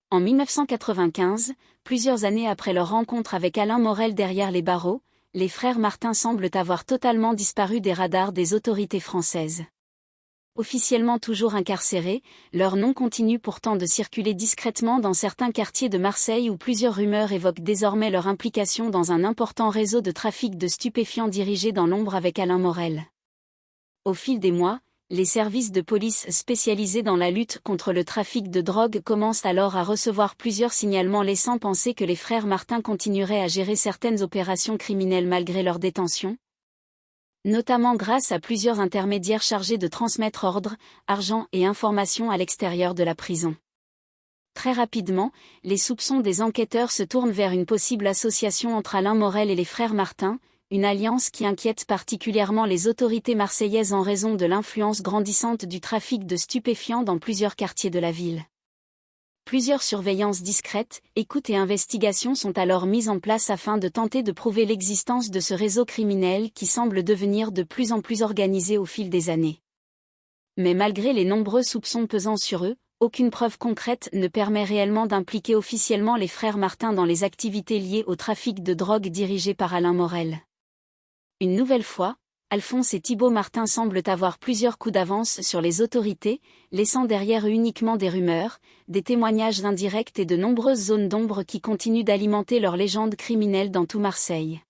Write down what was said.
En 1995, plusieurs années après leur rencontre avec Alain Morel derrière les barreaux, les frères Martin semblent avoir totalement disparu des radars des autorités françaises. Officiellement toujours incarcérés, leur nom continue pourtant de circuler discrètement dans certains quartiers de Marseille où plusieurs rumeurs évoquent désormais leur implication dans un important réseau de trafic de stupéfiants dirigé dans l'ombre avec Alain Morel. Au fil des mois, les services de police spécialisés dans la lutte contre le trafic de drogue commencent alors à recevoir plusieurs signalements laissant penser que les frères Martin continueraient à gérer certaines opérations criminelles malgré leur détention, notamment grâce à plusieurs intermédiaires chargés de transmettre ordre, argent et informations à l'extérieur de la prison. Très rapidement, les soupçons des enquêteurs se tournent vers une possible association entre Alain Morel et les frères Martin, une alliance qui inquiète particulièrement les autorités marseillaises en raison de l'influence grandissante du trafic de stupéfiants dans plusieurs quartiers de la ville. Plusieurs surveillances discrètes, écoutes et investigations sont alors mises en place afin de tenter de prouver l'existence de ce réseau criminel qui semble devenir de plus en plus organisé au fil des années. Mais malgré les nombreux soupçons pesant sur eux, aucune preuve concrète ne permet réellement d'impliquer officiellement les frères Martin dans les activités liées au trafic de drogue dirigé par Alain Morel. Une nouvelle fois, Alphonse et Thibaut Martin semblent avoir plusieurs coups d'avance sur les autorités, laissant derrière eux uniquement des rumeurs, des témoignages indirects et de nombreuses zones d'ombre qui continuent d'alimenter leur légende criminelle dans tout Marseille.